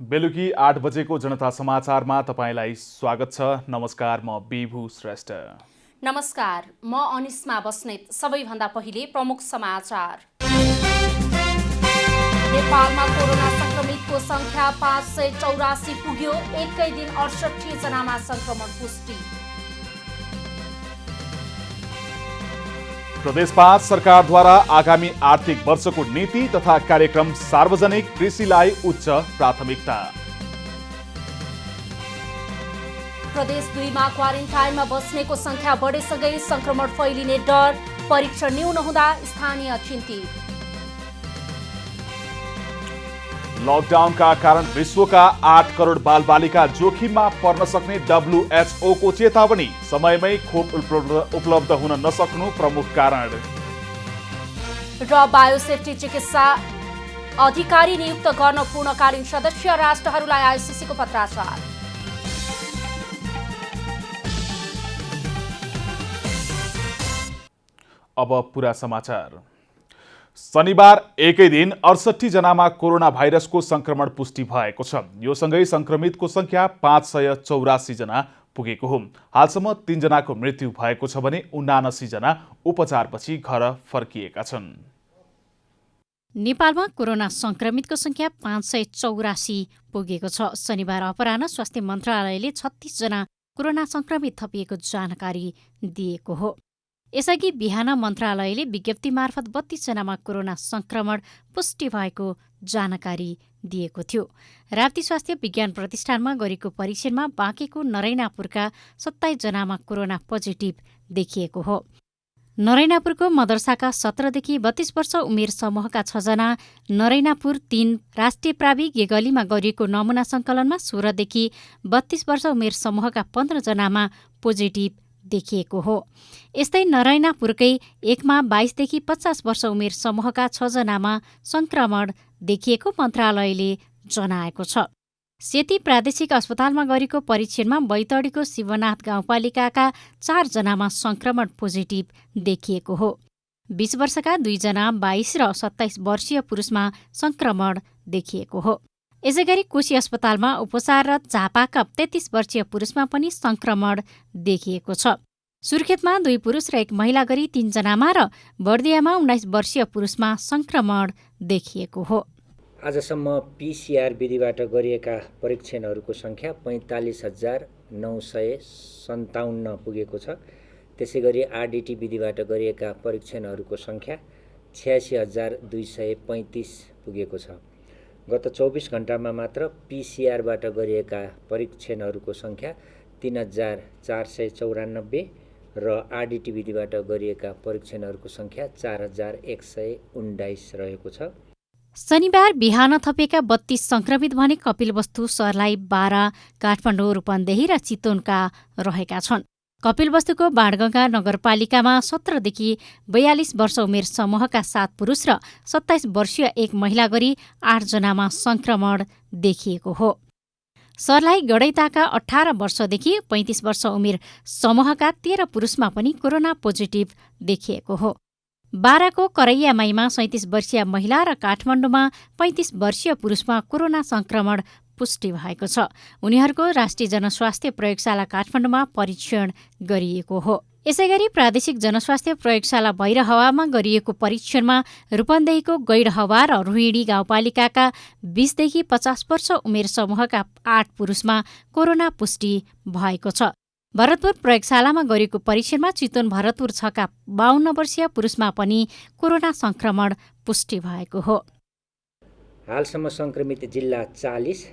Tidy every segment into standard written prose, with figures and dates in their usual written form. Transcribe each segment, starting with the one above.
बेलुकी 8 बजेको जनता समाचारमा तपाईलाई स्वागत छ। नमस्कार, म विभु श्रेष्ठ। नमस्कार, म अनिस्मा बस्नेत। सबैभन्दा पहिले प्रमुख समाचार। नेपालमा कोरोना संक्रमितको संख्या 584 पुग्यो। एकै दिन 68 जनामा संक्रमण पुष्टि। प्रदेश 5 सरकारद्वारा आगामी आर्थिक वर्षको नीति तथा कार्यक्रम सार्वजनिक, कृषिलाई उच्च प्राथमिकता। प्रदेश 2 मा क्वारेन्टाइनमा बस्नेको संख्या बढेसँगै संक्रमण फैलिने डर। परीक्षण न्यून हुँदा स्थानीय चिन्तित। लकडाउनका कारण विश्वका 8 करोड बालबालिका जोखिममा पर्न सक्ने WHO को चेतावनी। समयमै खोप उपलब्ध हुन नसक्नु प्रमुख कारण। र बायोसेफ्टी चिकित्सा अधिकारी नियुक्त गर्न पूर्णकालीन सदस्य राष्ट्रहरूलाई आईसीसीको पत्राचार। अब पूरा समाचार। शनिबार एकै दिन 68 जनामा कोरोना भाइरसको संक्रमण पुष्टि भएको छ। यो सँगै संक्रमितको संख्या 584 जना पुगेको हो। हालसम्म 3 जनाको मृत्यु भएको छ भने 79 जना उपचारपछि घर फर्किएका छन्। नेपालमा कोरोना संक्रमितको संख्या 584 पुगेको छ। शनिबार अपराह्न स्वास्थ्य मन्त्रालयले 36 जना कोरोना संक्रमित थपिएको जानकारी दिएको हो। यसअघि बिहान मन्त्रालयले विज्ञप्ति मार्फत 32 जनामा कोरोना संक्रमण पुष्टि भएको जानकारी दिएको थियो। राप्ती स्वास्थ्य विज्ञान प्रतिष्ठानमा गरेको परीक्षणमा बाँकेको नरैनापुरका 27 जनामा कोरोना पोजिटिभ देखिएको हो। नरैनापुरको मदरसाका 17 देखि 32 वर्ष उमेर समूहका 6 जना, नरैनापुर 3 राष्ट्रिय प्राविधिक गलीमा गरिएको नमुना सङ्कलनमा 16 देखि 32 वर्ष उमेर समूहका 15 जनामा पोजिटिभ देखिएको हो। यस्तै नरैनापुरकै 1 मा 22 देखि 50 वर्ष उमेर समूहका 6 जनामा संक्रमण देखिएको मन्त्रालयले जनाएको छ। सेती प्रादेशिक अस्पतालमा गरेको परीक्षणमा बैतडीको शिवनाथ गाउँपालिकाका 4 जनामा संक्रमण पोजिटिभ देखिएको हो। 20 वर्षका 2 जना, 22 र 27 वर्षीय पुरुषमा संक्रमण देखिएको हो। यसैगरी कोशी अस्पतालमा उपचाररत झापाका 33 वर्षीय पुरुषमा पनि संक्रमण देखिएको छ। सुर्खेतमा 2 पुरुष र 1 महिला गरी 3 जनामा र बर्दियामा 19 वर्षीय पुरुषमा संक्रमण देखिएको हो। आजसम्म पीसीआर विधिबाट गरिएका परीक्षणहरूको संख्या 45,957 पुगेको छ। त्यसैगरी आरडीटी विधिबाट गरिएका परीक्षणहरूको संख्या 86,235 पुगेको छ। गत 24 घण्टामा मात्र पीसीआरबाट गरिएका परीक्षणहरूको संख्या 3,494 र आरडीटी विधिबाट गरिएका परीक्षणहरूको संख्या 4,119 रहेको छ। शनिबार बिहान थपेका 32 संक्रमित भने कपिलवस्तु, सर्लाही, बारा, काठमाडौँ, रूपन्देही र चितवनका रहेका छन्। कपिलवस्तुको बाणगङ्गा नगरपालिकामा 17 देखि 42 वर्ष उमेर समूहका 7 पुरुष र 27 वर्षीय 1 महिला गरी 8 जनामा संक्रमण देखिएको हो। सर्लाही गडैताका 18 वर्षदेखि 35 वर्ष उमेर समूहका 13 पुरुषमा पनि कोरोना पोजिटिभ देखिएको हो। बाराको करैयामाईमा 37 वर्षीय महिला र काठमाडौँमा 35 वर्षीय पुरुषमा कोरोना संक्रमण पुष्टि भएको छ। उनीहरूको राष्ट्रिय जनस्वास्थ्य प्रयोगशाला काठमाडौँमा परीक्षण गरिएको हो। यसैगरी प्रादेशिक जनस्वास्थ्य प्रयोगशाला भैरहवामा गरिएको परीक्षणमा रूपन्देहीको गैरहवा र रोहिणी गाउँपालिकाका 20 देखि 50 वर्ष उमेर समूहका 8 पुरुषमा कोरोना पुष्टि भएको छ। भरतपुर प्रयोगशालामा गरिएको परीक्षणमा चितवन भरतपुर 6 का 52 वर्षीय पुरुषमा पनि कोरोना संक्रमण पुष्टि भएको हो। हालसम्म संक्रमित जिल्ला 40,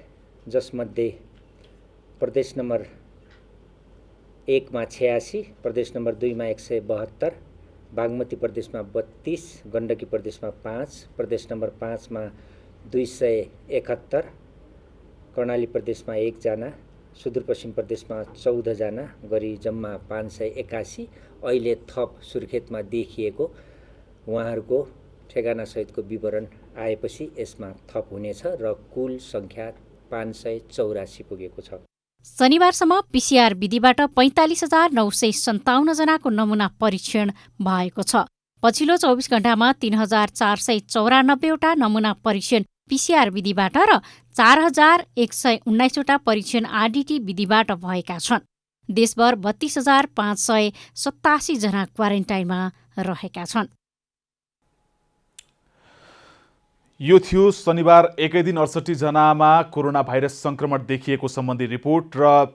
जसमध्ये प्रदेश नम्बर 1 मा 86, प्रदेश नम्बर 2 मा 172, बागमती प्रदेशमा 32, गण्डकी प्रदेशमा 5, प्रदेश नम्बर 5 मा 271, कर्णाली प्रदेशमा 1 जना, सुदूरपश्चिम प्रदेशमा 14 जना गरी जम्मा 581। अहिले थप सुर्खेतमा देखिएको उहाँहरूको ठेगानासहितको विवरण आएपछि यसमा थप हुनेछ र कुल संख्या 584 पुगेको छ। शनिबारसम्म पीसीआर विधिबाट 45,957 जनाको नमुना परीक्षण भएको छ। पछिल्लो 24 घण्टामा 3,494 वटा नमुना परीक्षण PCR विधिबाट र 4119वटा परीक्षण आरडीटी विधिबाट भएका छन्। देशभर 32,587 जना क्वारेन्टाइनमा रहेका छन्। यो थियो शनिबार एकै दिन 68 जनामा कोरोना भाइरस संक्रमण देखिएको सम्बन्धी रिपोर्ट र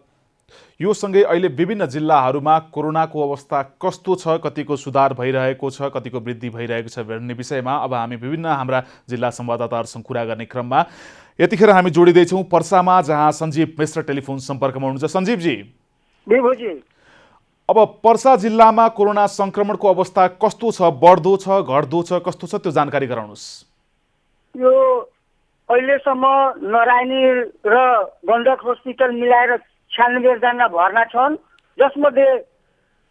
यो सँगै अहिले विभिन्न जिल्लाहरूमा कोरोनाको अवस्था कस्तो छ, कतिको सुधार भइरहेको छ, कतिको वृद्धि भइरहेको छ भन्ने विषयमा अब हामी विभिन्न हाम्रा जिल्ला संवाददाताहरूसँग कुरा गर्ने क्रममा यतिखेर हामी जोडिँदैछौँ पर्सामा, जहाँ सञ्जीव मिश्र टेलिफोन सम्पर्कमा हुनुहुन्छ। सञ्जीवजी, अब पर्सा जिल्लामा कोरोना संक्रमणको अवस्था कस्तो छ, बढ्दो छ, घट्दो छ, कस्तो छ, त्यो जानकारी गराउनुहोस्। यो अहिलेसम्म नारायणी र गण्डक हस्पिटल मिलाएर 96 जना भर्ना छन्, जसमध्ये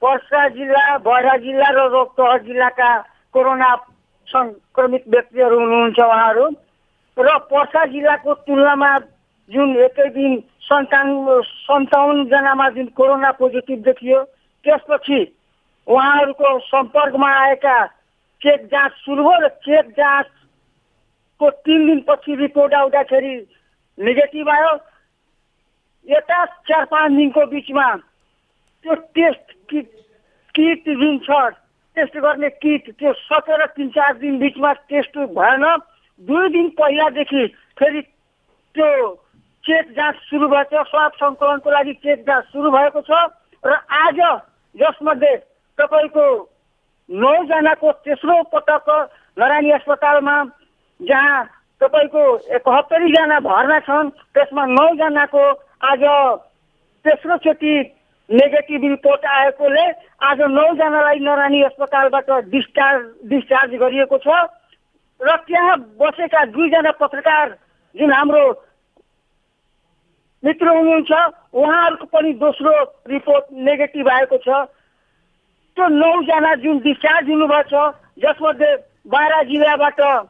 पर्सा जिल्ला, बर्हा जिल्ला र रौतहट जिल्लाका कोरोना संक्रमित व्यक्तिहरू हुनुहुन्छ उहाँहरू। र पर्सा जिल्लाको तुलनामा जुन एकै दिन 57 जनामा जुन कोरोना पोजिटिभ देखियो, त्यसपछि उहाँहरूको सम्पर्कमा आएका चेक जाँच सुरु भयो र चेक जाँचको 3 दिनपछि रिपोर्ट आउँदाखेरि नेगेटिभ आयो। यता 4-5 दिनको बिचमा त्यो टेस्ट किट जुन छ, टेस्ट गर्ने किट, त्यो सकेर 3-4 दिन बिचमा टेस्ट भएन। 2 दिन पहिलादेखि फेरि त्यो चेक जाँच सुरु भएको छ, स्वाब सङ्कलनको लागि चेक जाँच सुरु भएको छ। र आज जसमध्ये तपाईँको 9 जनाको तेस्रो पटक नारायणी अस्पतालमा, जहाँ तपाईँको 71 जना भर्ना छन्, त्यसमा 9 जनाको आज तेस्रोचोटि नेगेटिभ रिपोर्ट आएकोले आज 9 जनालाई नारायणी अस्पतालबाट डिस्चार्ज गरिएको छ। र त्यहाँ बसेका 2 जना पत्रकार जुन हाम्रो मित्र हुनुहुन्छ, उहाँहरूको पनि दोस्रो रिपोर्ट नेगेटिभ आएको छ। त्यो 9 जना जुन डिस्चार्ज हुनुभएको छ, जसमध्ये 12 जिल्लाबाट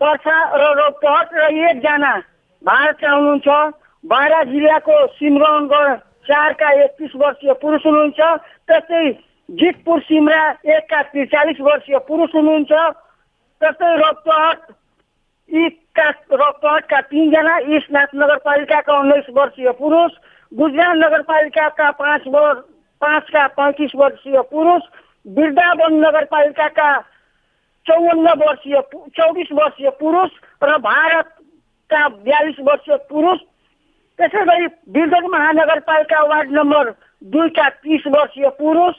पर्सा र रौतहट र 1 जना भारतका हुनुहुन्छ। 12 जिल्लाको सिमरौनगढ 4 का 31 वर्षीय पुरुष हुनुहुन्छ। त्यस्तै जितपुर सिमरा 1 का 43 वर्षीय पुरुष हुनुहुन्छ। त्यस्तै रौतहटका 3 जना, ईशनाथ नगरपालिकाका 19 वर्षीय पुरुष, गुजरात नगरपालिकाका 5 का 35 वर्षीय पुरुष, वृन्दावन नगरपालिकाका 24 वर्षीय पुरुष र भारतका 42 वर्षीय पुरुष। त्यसै गरी बिरगंज महानगरपालिका वार्ड नम्बर 2 का 30 वर्षीय पुरुष,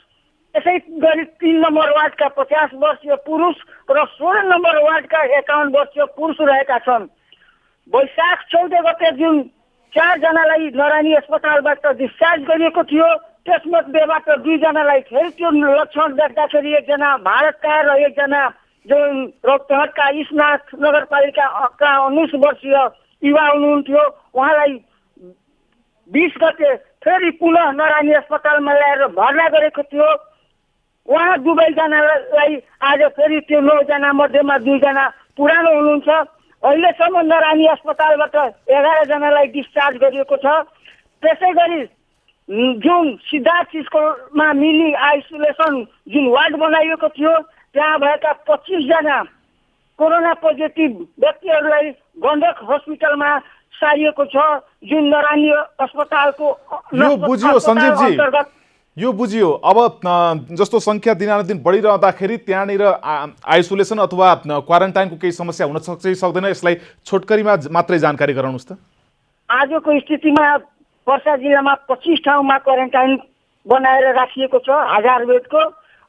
त्यसै गरी 3 नम्बर वार्डका 50 वर्षीय पुरुष र 16 नम्बर वार्डका 51 वर्षीय पुरुष रहेका छन्। वैशाख 14 गते जुन 4 जनालाई नारायणी अस्पतालबाट डिस्चार्ज गरिएको थियो, त्यसमध्येबाट 2 जनालाई फेरि त्यो लक्षण देख्दाखेरि 1 जना भारतका र 1 जना जुन रौतहटका ईशनाथ नगरपालिकाका 19 वर्षीय युवा हुनुहुन्थ्यो, उहाँलाई 20 गते फेरि पुनः नारायणी अस्पतालमा ल्याएर भर्ना गरेको थियो। उहाँ दुवैजनालाई आज फेरि त्यो 9 जना मध्येमा 2 जना पुरानो हुनुहुन्छ। अहिलेसम्म नारायणी अस्पतालबाट 11 जनालाई डिस्चार्ज गरिएको छ। त्यसै गरी जुन सिद्धार्थ स्कुलमा मिनी आइसोलेसन जुन वार्ड बनाइएको थियो, त्यहाँ भएका 25 जना कोरोना पोजिटिभ व्यक्तिहरूलाई गण्डक हस्पिटलमा सारिएको छ, जुन नारायणी अस्पतालको यो बुझियो सञ्जीवजी, यो बुझियो। अब जस्तो संख्या दिनानुदिन बढिरहँदाखेरि त्यहाँनिर आइसोलेसन अथवा क्वारेन्टाइनको केही समस्या हुन सक्छ कि सक्दैन, यसलाई छोटकरीमा मात्रै जानकारी गराउनुहोस् त। आजको स्थितिमा पर्सा जिल्लामा 25 ठाउँमा क्वारेन्टाइन बनाएर राखिएको छ 1000 बेडको,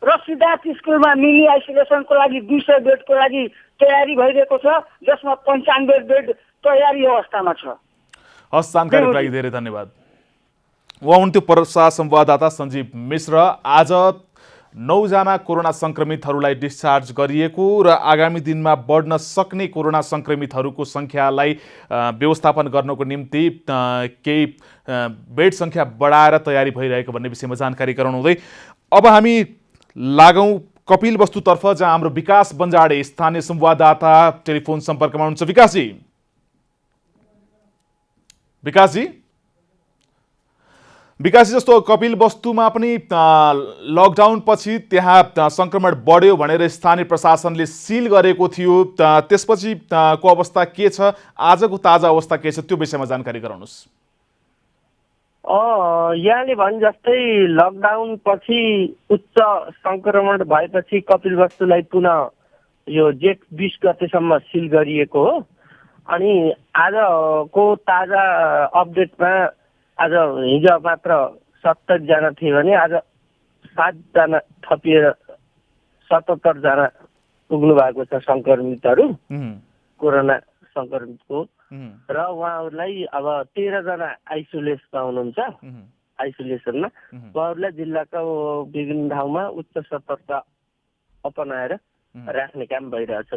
र सिद्धार्थ स्कुलमा मिनी आइसोलेसनको लागि 200 बेडको लागि तयारी भइरहेको छ, जसमा 95 बेड तयारी अवस्थामा छ। हस्, जानकारीको लागि धेरै धन्यवाद। उहाँ हुन्थ्यो पर्सा संवाददाता सञ्जीव मिश्र। आज 9 जना कोरोना संक्रमितहरूलाई डिस्चार्ज गरिएको र आगामी दिनमा बढ्न सक्ने कोरोना संक्रमितहरूको सङ्ख्यालाई व्यवस्थापन गर्नको निम्ति केही बेड सङ्ख्या बढाएर तयारी भइरहेको भन्ने विषयमा जानकारी गराउनुहुँदै अब हामी लागौँ कपिल वस्तुतर्फ, जहाँ हाम्रो विकास बन्जाडे स्थानीय संवाददाता टेलिफोन सम्पर्कमा हुनुहुन्छ। विकासजी विकासी जस्तो कपिल वस्तुमा पनि लकडाउन पछि त्यहाँ संक्रमण बढ्यो भनेर स्थानीय प्रशासनले सिल गरेको थियो। त्यसपछि को अवस्था के छ, आजको ताजा अवस्था के छ, त्यो विषयमा जानकारी गराउनुहोस्। यहाँले भने जस्तै लकडाउन पछि उच्च संक्रमण भएपछि कपिल वस्तुलाई पुनः यो जेठ 20 गतेसम्म सिल गरिएको हो। अनि आजको ताजा अपडेटमा आज हिजो मात्र 70 जना थिए भने आज 7 जना थपिएर 77 जना पुग्नु भएको छ संक्रमितहरू कोरोना संक्रमितको। र उहाँहरूलाई अब 13 जना आइसोलेसनमा हुनुहुन्छ, आइसोलेसनमा। उहाँहरूलाई जिल्लाको विभिन्न ठाउँमा उच्च सतर्कता अपनाएर राख्ने काम भइरहेछ।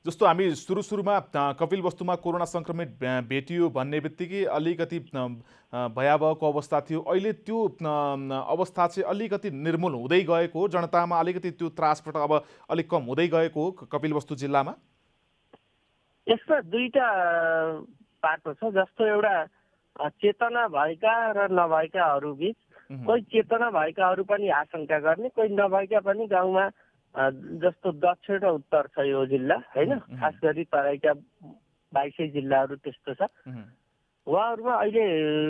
जस्तो हामी सुरुमा कपिल वस्तुमा कोरोना संक्रमित भेटियो भन्ने बित्तिकै अलिकति भयावहको अवस्था थियो। अहिले त्यो अवस्था चाहिँ अलिकति निर्मूल हुँदै गएको हो, जनतामा अलिकति त्यो त्रासबाट अब अलिक कम हुँदै गएको हो कपिल वस्तु जिल्लामा। यसमा दुईटा पाटो छ। जस्तो एउटा चेतना भएका र नभएकाहरू बिच, कोही चेतना भएकाहरू पनि आशंका गर्ने, कोही नभएका पनि गाउँमा जस्तो दक्षिण र उत्तर छ यो जिल्ला हैन, खास गरी तराईका 22 जिल्लाहरू त्यस्तो छ। उहाँहरूमा अहिले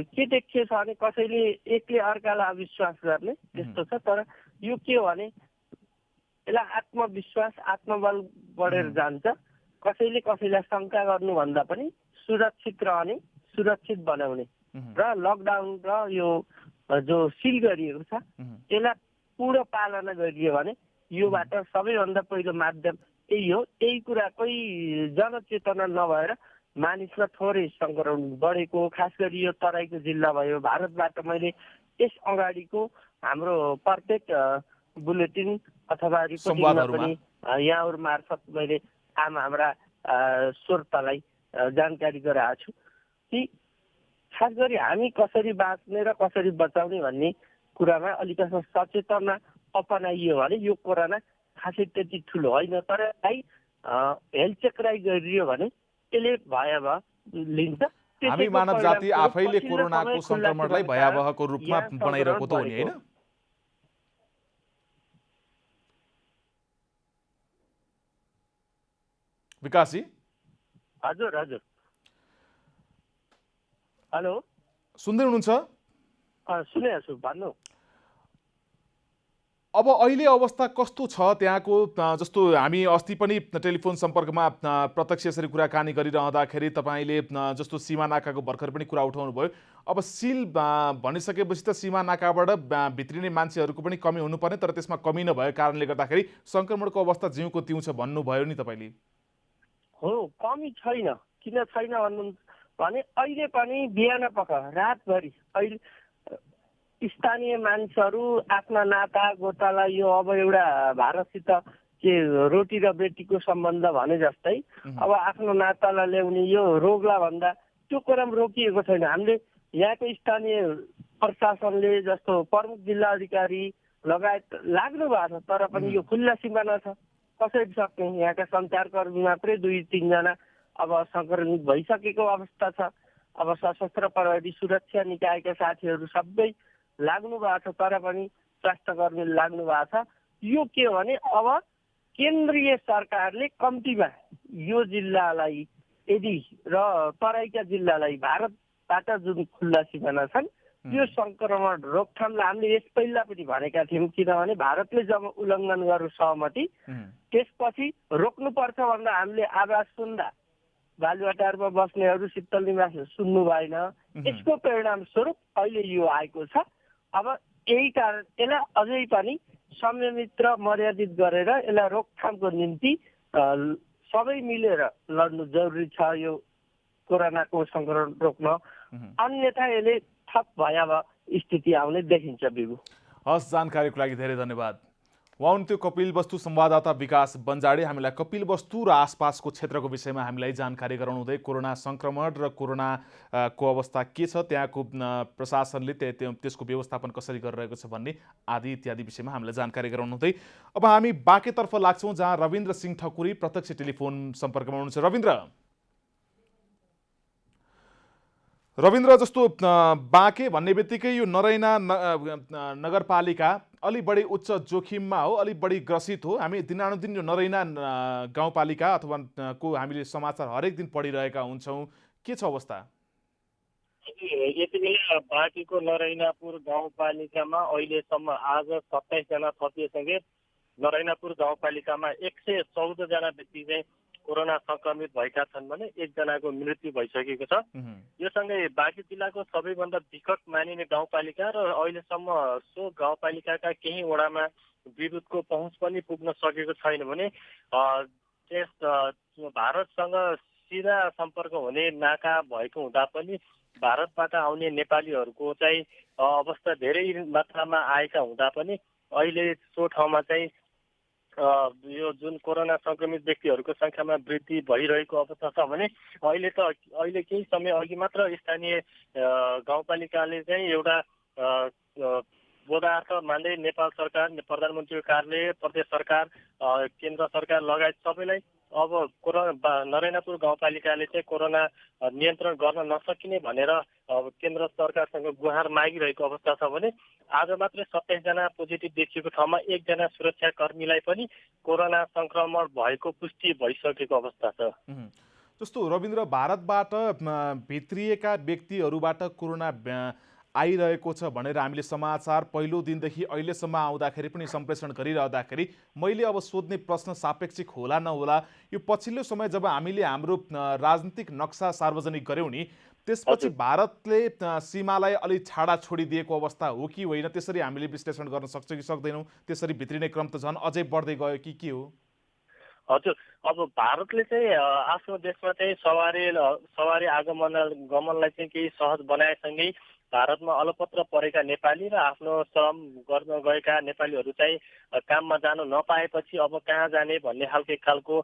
के देखिएको छ भने कसैले एकले अर्कालाई अविश्वास गर्ने त्यस्तो छ। तर यो के हो भने यसलाई आत्मविश्वास, आत्मबल बढेर जान्छ। कसैले कसैलाई शङ्का गर्नुभन्दा पनि सुरक्षित रहने, सुरक्षित बनाउने र लकडाउन र यो जो सिल गरिएको छ त्यसलाई पूर्ण पालना गरियो भने योबाट सबैभन्दा पहिलो माध्यम यही हो। यही कुरा कोही जनचेतना नभएर मानिसमा थोरै संक्रमण बढेको, खास गरी यो तराईको जिल्ला भयो। भारतबाट मैले यस अगाडिको हाम्रो प्रत्येक बुलेटिन अथवा रिपोर्टिङमा पनि यहाँहरू मार्फत मैले हाम्रा श्रोतालाई जानकारी गराएको छु कि खास गरी हामी कसरी बाँच्ने र कसरी बचाउने भन्ने कुरामा अलिकति सचेतना अपनाइयो भने यो कोरोना खासै त्यति ठुलो होइन। तर हेल्थ चेकराइ गरियो भने त्यसले भयावह लिन्छ। हामी मानव जाति आफैले कोरोनाको संक्रमणलाई भयावहको रूपमा बनाइरहेको त हो नि, हैन? विकासी हजुर हजुर, हेलो, सुन्दै हुनुहुन्छ? सुनेको छु, भन्नु। अब अहिले अवस्था कस्तो छ त्यहाँको? जस्तो हामी अस्ति पनि टेलिफोन सम्पर्कमा प्रत्यक्ष यसरी कुराकानी गरिरहँदाखेरि तपाईँले जस्तो सीमा नाकाको भर्खर पनि कुरा उठाउनु भयो। अब सिल भनिसकेपछि त सीमा नाकाबाट भित्रिने मान्छेहरूको पनि कमी हुनुपर्ने, तर त्यसमा कमी नभएको कारणले गर्दाखेरि संक्रमणको अवस्था जिउको तिउ छ भन्नुभयो नि तपाईँले। हो, कमी छैन। किन छैन भन्नु भने अहिले पनि बिहान पख रातभरि अहिले स्थानीय मानिसहरू आफ्ना नाता गोतालाई यो अब एउटा भारतसित के रोटी र बेटीको सम्बन्ध भने जस्तै अब आफ्नो नातालाई ल्याउने यो रोग्ला भन्दा त्यो कुरामा रोकिएको छैन। हामीले यहाँको स्थानीय प्रशासनले जस्तो प्रमुख जिल्ला अधिकारी लगायत लाग्नु भएको छ, तर पनि यो खुल्ला सिमाना छ, कसरी सक्ने। यहाँका सञ्चारकर्मी मात्रै 2-3 जना अब संक्रमित भइसकेको अवस्था छ। अब सशस्त्र प्रहरी सुरक्षा निकायका साथीहरू सबै लाग्नु भएको छ, तर पनि स्वास्थ्यकर्मी लाग्नु भएको छ। यो के हो भने अब केन्द्रीय सरकारले कम्तीमा यो जिल्लालाई यदि र तराईका जिल्लालाई भारतबाट जुन खुल्ला सिमाना छन् यो संक्रमण रोकथामलाई हामीले यस पहिला पनि भनेका थियौँ। किनभने भारतले जब उल्लङ्घन गर्यो सहमति, त्यसपछि रोक्नुपर्छ भन्दा हामीले आवाज सुन्दा बालुवाटारमा बस्नेहरू शीतल निवास सुन्नु भएन। यसको परिणाम स्वरूप अहिले यो आएको छ। अब यही कारण यसलाई अझै पनि संयमित र मर्यादित गरेर यसलाई रोकथामको निम्ति सबै मिलेर लड्नु जरुरी छ यो कोरोनाको संक्रमण रोक्न। अन्यथा यसले थप भयावह स्थिति आउने देखिन्छ। बिबु, हस्, जानकारीको लागि धेरै धन्यवाद। उहाँ हुनुहुन्थ्यो कपिल वस्तु संवाददाता विकास बन्जाडे। हामीलाई कपिल वस्तु र आसपासको क्षेत्रको विषयमा हामीलाई जानकारी गराउनुहुँदै कोरोना संक्रमण र कोरोनाको अवस्था के छ, त्यहाँको प्रशासनले त्यसको व्यवस्थापन कसरी गरिरहेको छ भन्ने आदि इत्यादि विषयमा हामीलाई जानकारी गराउनुहुँदै अब हामी बाँकेतर्फ लाग्छौँ, जहाँ रविन्द्र सिंह ठकुरी प्रत्यक्ष टेलिफोन सम्पर्कमा हुनुहुन्छ। रविन्द्र, रविन्द्र, जस्तो बाँके भन्ने बित्तिकै यो नरैना नगरपालिका अलि बढी उच्च जोखिममा हो, अलि बढी ग्रसित हो। हामी दिनानुदिन यो नरैना गाउँपालिका अथवा को हामीले समाचार हरेक दिन पढिरहेका हुन्छौँ। के छ अवस्था? यति बेला बाँकीको नरैनापुर गाउँपालिकामा अहिलेसम्म आज 27 जना थपिएसँगै नरैनापुर गाउँपालिकामा 114 जना व्यक्ति चाहिँ कोरोना संक्रमित भएका छन् भने 1 जनाको मृत्यु भइसकेको छ। यो सँगै बाँकी जिल्लाको सबैभन्दा विकट मानिने गाउँपालिका र अहिलेसम्म सो गाउँपालिकाका केही वडामा विद्युतको पहुँच पनि पुग्न सकेको छैन भने त्यस भारतसँग सिधा सम्पर्क हुने नाका भएको हुँदा पनि भारतबाट आउने नेपालीहरूको चाहिँ अवस्था धेरै मात्रामा आएका हुँदा पनि अहिले सो ठाउँमा चाहिँ यो जुन कोरोना संक्रमित व्यक्तिहरूको संख्यामा वृद्धि भइरहेको अवस्था छ भने अहिले केही समय अघि मात्र स्थानीय गाउँपालिकाले चाहिँ एउटा बोधार्थ मान्दै नेपाल सरकार, प्रधानमन्त्रीको कार्यालय, प्रदेश सरकार, केन्द्र सरकार लगायत सबैलाई अब नरैनापुर गाउँपालिकाले चाहिँ कोरोना नियन्त्रण गर्न नसकिने भनेर केन्द्र सरकारसँग गुहार मागिरहेको अवस्था छ भने आज मात्रै 27 जना पोजिटिभ देखिएको ठाउँमा 1 जना सुरक्षाकर्मीलाई पनि कोरोना संक्रमण भएको पुष्टि भइसकेको अवस्था छ। जस्तो रविन्द्र, भारतबाट भित्रिएका व्यक्तिहरूबाट कोरोना आइरहेको छ भनेर हामीले समाचार पहिलो दिनदेखि अहिलेसम्म आउँदाखेरि पनि सम्प्रेषण गरिरहँदाखेरि मैले अब सोध्ने प्रश्न सापेक्षिक होला नहोला, यो पछिल्लो समय जब हामीले हाम्रो राजनीतिक नक्सा सार्वजनिक गर्यौँ नि, त्यसपछि भारतले सीमालाई अलि छाडा छोडिदिएको अवस्था हो कि होइन, त्यसरी हामीले विश्लेषण गर्न सक्छौँ कि सक्दैनौँ? त्यसरी भित्रिने क्रम त झन् अझै बढ्दै गयो कि के हो? हजुर, अब भारतले चाहिँ आफ्नो देशमा चाहिँ सवारी गमनलाई चाहिँ केही सहज बनाएसँगै भारतमा अलपत्र परेका नेपाली र आफ्नो श्रम गर्न गएका नेपालीहरू चाहिँ काममा जान नपाएपछि अब कहाँ जाने भन्ने खालको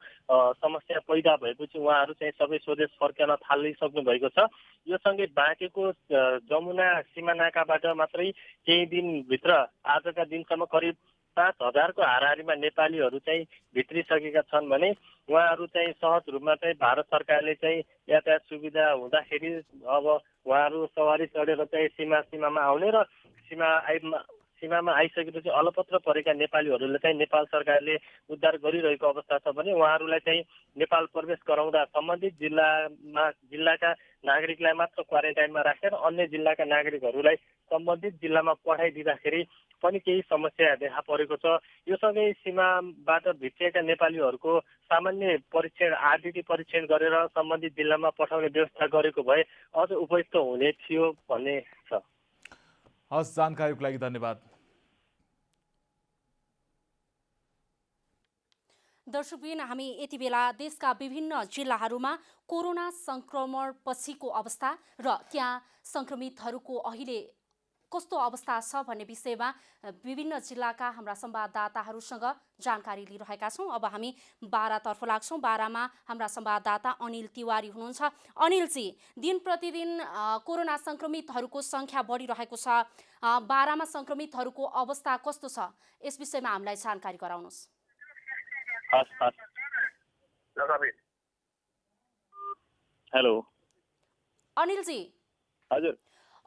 समस्या पैदा भएपछि उहाँहरू चाहिँ सबै स्वदेश फर्कन थालिसक्नु भएको छ। यो सँगै बाँकेको जमुना सीमानाकाबाट मात्रै केही दिनभित्र आजका दिनसम्म करिब 5,000 को हाराहारीमा नेपालीहरू चाहिँ भित्रिसकेका छन् भने उहाँहरू चाहिँ सहज रूपमा चाहिँ भारत सरकारले चाहिँ यातायात सुविधा हुँदाखेरि अब उहाँहरू सवारी चढेर चाहिँ सीमामा आउने र सीमामा आइसकेपछि अलपत्र परेका नेपालीहरूले चाहिँ नेपाल सरकारले उद्धार गरिरहेको अवस्था छ भने उहाँहरूलाई चाहिँ नेपाल प्रवेश गराउँदा सम्बन्धित जिल्लाका नागरिकलाई मात्र क्वारेन्टाइनमा राखेर अन्य जिल्लाका नागरिकहरूलाई सम्बन्धित जिल्लामा पठाइदिँदाखेरि पनि केही समस्या देखा परेको छ। यो सँगै सीमाबाट भित्रिएका नेपालीहरूको सामान्य परीक्षण आरटीटी परीक्षण गरेर सम्बन्धित जिल्लामा पठाउने व्यवस्था गरेको भए अझ उपयुक्त हुने थियो भन्ने छ। हस्, जानकारीको लागि धन्यवाद। दर्शकबिन, हामी यति बेला देशका विभिन्न जिल्लाहरूमा कोरोना संक्रमण पछिको अवस्था र त्यहाँ संक्रमितहरूको अहिले कस्तो अवस्था छ भन्ने विषयमा विभिन्न जिल्लाका हाम्रा संवाददाताहरूसँग जानकारी लिइरहेका छौँ। अब हामी बारातर्फ लाग्छौँ। बारामा हाम्रा संवाददाता अनिल तिवारी हुनुहुन्छ। अनिलजी, दिन प्रतिदिन कोरोना संक्रमितहरूको संख्या बढिरहेको छ। बारामा संक्रमितहरूको अवस्था कस्तो छ, यस विषयमा हामीलाई जानकारी गराउनुहोस्। हेलो अनिलजी, हजुर,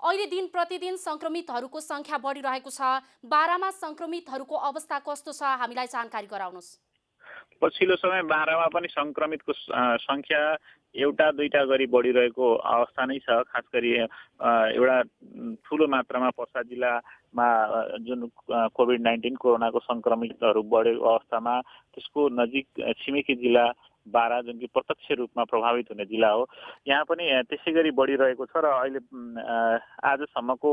अहिले दिन प्रतिदिन संक्रमितहरूको संख्या बढिरहेको छ। बारामा संक्रमितहरूको अवस्था कस्तो छ, हामीलाई जानकारी गराउनुहोस्। पछिल्लो समय बारामा पनि संक्रमितको संख्या एउटा दुईटा गरी बढिरहेको अवस्था नै छ। खास गरी एउटा ठुलो मात्रामा पर्सा जिल्लामा जुन कोभिड-19 कोरोनाको संक्रमितहरू बढेको अवस्थामा त्यसको नजिक छिमेकी जिल्ला बारा जुन कि प्रत्यक्ष रूपमा प्रभावित हुने जिल्ला हो, यहाँ पनि त्यसै गरी बढिरहेको छ। र अहिले आजसम्मको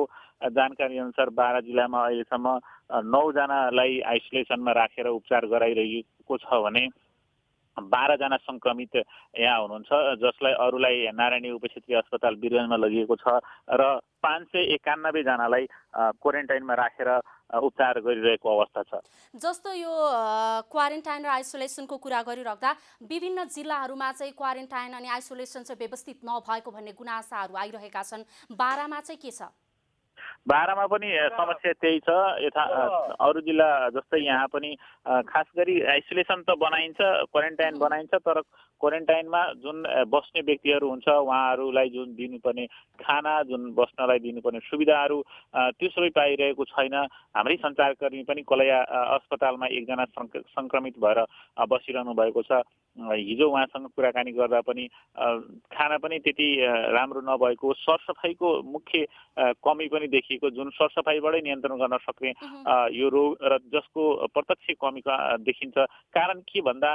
जानकारी अनुसार बारा जिल्लामा अहिलेसम्म 9 जनालाई आइसोलेसनमा राखेर उपचार गराइरहेको छ भने 12 जना संक्रमित यहाँ हुनुहुन्छ, जसलाई अरूलाई नारायणी उपक्षेत्रीय अस्पताल बिरगञ्जमा लगिएको छ र 591 जनालाई क्वारेन्टाइनमा राखेर उपचार गरिरहेको अवस्था छ। जस्तो यो क्वारेन्टाइन र आइसोलेसनको कुरा गरिराख्दा विभिन्न जिल्लाहरूमा चाहिँ क्वारेन्टाइन अनि आइसोलेसन चाहिँ व्यवस्थित नभएको भन्ने गुनासाहरू आइरहेका छन्। बारामा चाहिँ के छ? बाह्रमा पनि समस्या त्यही छ। अरू जिल्ला जस्तै यहाँ पनि खास गरी आइसोलेसन त बनाइन्छ, क्वारेन्टाइन बनाइन्छ, तर क्वारेन्टाइनमा जुन बस्ने व्यक्तिहरू हुन्छ उहाँहरूलाई जुन दिनुपर्ने खाना, जुन बस्नलाई दिनुपर्ने सुविधाहरू त्यो सबै पाइरहेको छैन। हाम्रै सञ्चारकर्मी पनि कलैया अस्पतालमा एकजना सङ्क्रमित भएर बसिरहनु भएको छ। हिजो उहाँसँग कुराकानी गर्दा पनि खाना पनि त्यति राम्रो नभएको, सरसफाइको मुख्य कमी पनि देखिएको, जुन सरसफाइबाटै नियन्त्रण गर्न सक्ने यो रोग र जसको प्रत्यक्ष कमी देखिन्छ। कारण के भन्दा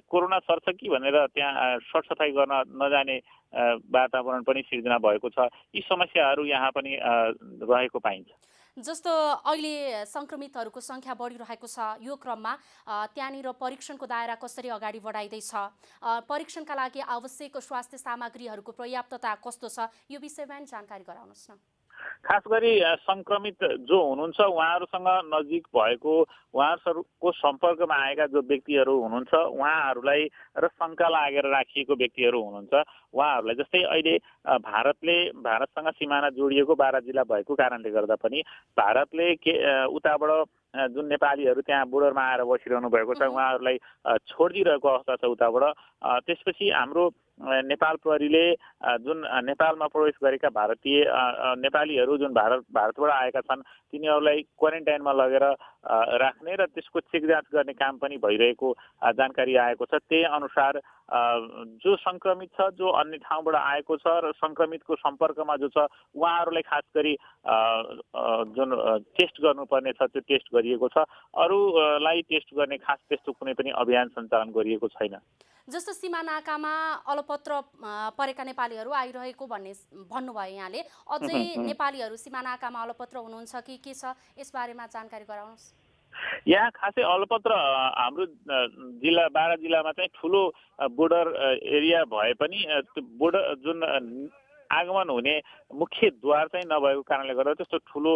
कोरोना सर्छ कि भनेर त्यहाँ सरसफाइ गर्न नजाने वातावरण पनि सिर्जना भएको छ। यी समस्याहरू यहाँ पनि रहेको पाइन्छ। जस्तो अहिले सङ्क्रमितहरूको सङ्ख्या बढिरहेको छ, यो क्रममा त्यहाँनिर परीक्षणको दायरा कसरी अगाडि बढाइँदैछ, परीक्षणका लागि आवश्यक स्वास्थ्य सामग्रीहरूको पर्याप्तता कस्तो छ, यो विषयमा पनि जानकारी गराउनुहोस् न। खास गरी सङ्क्रमित जो हुनुहुन्छ उहाँहरूसँग नजिक भएको, उहाँहरूको सम्पर्कमा आएका जो व्यक्तिहरू हुनुहुन्छ उहाँहरूलाई र शङ्का लागेर राखिएको व्यक्तिहरू हुनुहुन्छ उहाँहरूलाई, जस्तै अहिले भारतसँग सिमाना जोडिएको 12 जिल्ला भएको कारणले गर्दा पनि भारतले उताबाट जुन नेपालीहरू त्यहाँ बोर्डरमा आएर बसिरहनु भएको छ उहाँहरूलाई छोडिदिइरहेको अवस्था छ उताबाट। त्यसपछि हाम्रो नेपाल प्रहरीले जुन नेपालमा प्रवेश गरेका भारतीय नेपालीहरू जुन भारतबाट आएका छन् तिनीहरूलाई क्वारेन्टाइनमा लगेर राख्ने र त्यसको चेकजाँच गर्ने काम पनि भइरहेको जानकारी आएको छ। त्यही अनुसार जो सङ्क्रमित छ, जो अन्य ठाउँबाट आएको छ र सङ्क्रमितको सम्पर्कमा जो छ उहाँहरूलाई खास गरी जुन टेस्ट गर्नुपर्ने छ त्यो टेस्ट गरिएको छ। अरूलाई टेस्ट गर्ने खास त्यस्तो कुनै पनि अभियान सञ्चालन गरिएको छैन। जस्तो सीमा नाकामा अलपत्र परेका नेपालीहरू आइरहेको भन्नुभयो यहाँले, अझै नेपालीहरू सीमा नाकामा अलपत्र हुनुहुन्छ कि के छ, यसबारेमा जानकारी गराउनुहोस्। यहाँ खासै अलपत्र हाम्रो जिल्ला 12 जिल्लामा चाहिँ ठुलो बोर्डर एरिया भए पनि बोर्डर जुन आगमन हुने मुख्य द्वार चाहिँ नभएको कारणले गर्दा, त्यस्तो ठुलो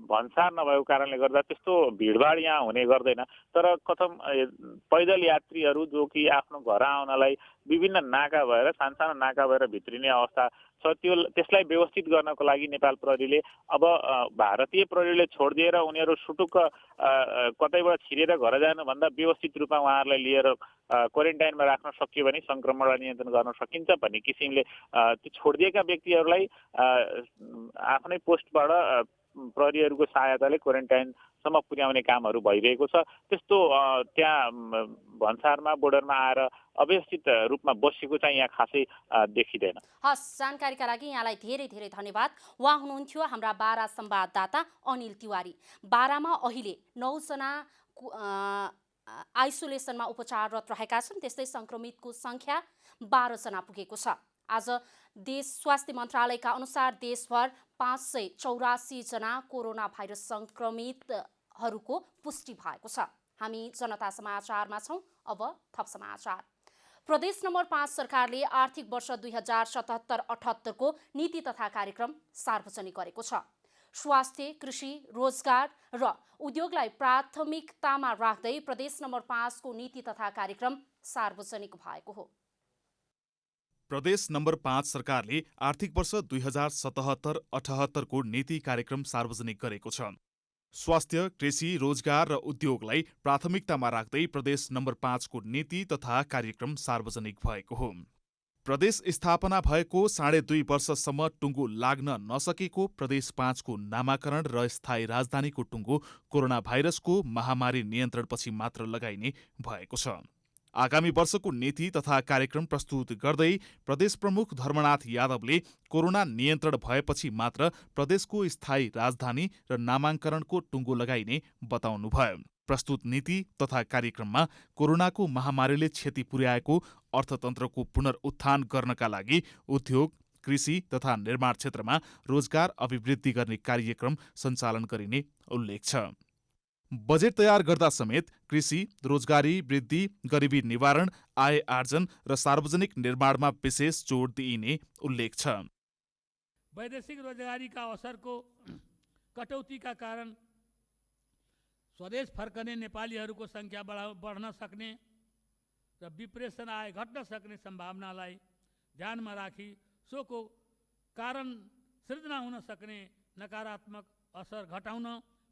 भन्सार नभएको कारणले गर्दा त्यस्तो भिडभाड यहाँ हुने गर्दैन। तर कथम पैदल यात्रीहरू जो कि आफ्नो घर आउनलाई विभिन्न नाका भएर, सानसानो नाका भएर भित्रिने अवस्था छ, त्यसलाई व्यवस्थित गर्नको लागि नेपाल प्रहरीले अब भारतीय प्रहरीले छोडिदिएर उनीहरू सुटुक्क कतैबाट छिरेर घर जानुभन्दा व्यवस्थित रूपमा उहाँहरूलाई लिएर क्वारेन्टाइनमा राख्न सकियो भने सङ्क्रमणलाई नियन्त्रण गर्न सकिन्छ भन्ने किसिमले त्यो छोडिदिएका व्यक्तिहरूलाई आफ्नै पोस्टबाट प्रहरीहरूको सहायताले क्वारेन्टाइनसम्म पुर्याउने कामहरू भइरहेको छ। त्यस्तो त्यहाँ भन्सारमा बोर्डरमा आएर अव्यवस्थित रूपमा बसेको चाहिँ यहाँ खासै देखिँदैन। हस्, जानकारीका लागि यहाँलाई धेरै धेरै धन्यवाद। उहाँ हुनुहुन्थ्यो हाम्रा बारा संवाददाता अनिल तिवारी। बारामा अहिले 9 जना आइसोलेसनमा उपचाररत रहेका छन्, त्यस्तै सङ्क्रमितको सङ्ख्या 12 जना पुगेको छ। आज देश स्वास्थ्य मन्त्रालयका अनुसार देशभर 584 जना कोरोना भाइरस सङ्क्रमितहरूको पुष्टि भएको छ। हामी जनता समाचारमा छौँ। अब थप समाचार। प्रदेश नम्बर 5 सरकारले आर्थिक वर्ष 2077-78 को नीति तथा कार्यक्रम सार्वजनिक गरेको छ। स्वास्थ्य, कृषि, रोजगार र उद्योगलाई प्राथमिकतामा राख्दै प्रदेश नम्बर 5 को नीति तथा कार्यक्रम सार्वजनिक भएको हो। प्रदेश नम्बर 5 सरकारले आर्थिक वर्ष 2077-78 को नीति कार्यक्रम सार्वजनिक गरेको छ। स्वास्थ्य, कृषि, रोजगार र उद्योगलाई प्राथमिकतामा राख्दै प्रदेश नम्बर 5 को नीति तथा कार्यक्रम सार्वजनिक भएको हो। प्रदेश स्थापना भएको 2.5 वर्षसम्म टुङ्गो लाग्न नसकेको प्रदेश 5 को नामाकरण र स्थायी राजधानीको टुङ्गो कोरोना भाइरसको महामारी नियन्त्रणपछि मात्र लगाइने भएको छ। आगामी वर्षको नीति तथा कार्यक्रम प्रस्तुत गर्दै प्रदेश प्रमुख धर्मनाथ यादवले कोरोना नियन्त्रण भएपछि मात्र प्रदेशको स्थायी राजधानी र नामाङ्करणको टुङ्गो लगाइने बताउनुभयो। प्रस्तुत नीति तथा कार्यक्रममा कोरोनाको महामारीले क्षति पुर्याएको अर्थतन्त्रको पुनरुत्थान गर्नका लागि उद्योग, कृषि तथा निर्माण क्षेत्रमा रोजगार अभिवृद्धि गर्ने कार्यक्रम सञ्चालन गरिने उल्लेख छ। बजेट तयार गर्दा समेत कृषि, रोजगारी वृद्धि, गरिबी निवारण, आय आर्जन र सार्वजनिक निर्माणमा विशेष जोड दिइने उल्लेख छ। वैदेशिक रोजगारीका अवसरको कटौतीका कारण स्वदेश फर्कने नेपालीहरूको सङ्ख्या बढ्न सक्ने र विप्रेषण आय घट्न सक्ने सम्भावनालाई ध्यानमा राखी सोको कारण सृजना हुन सक्ने नकारात्मक असर घटाउन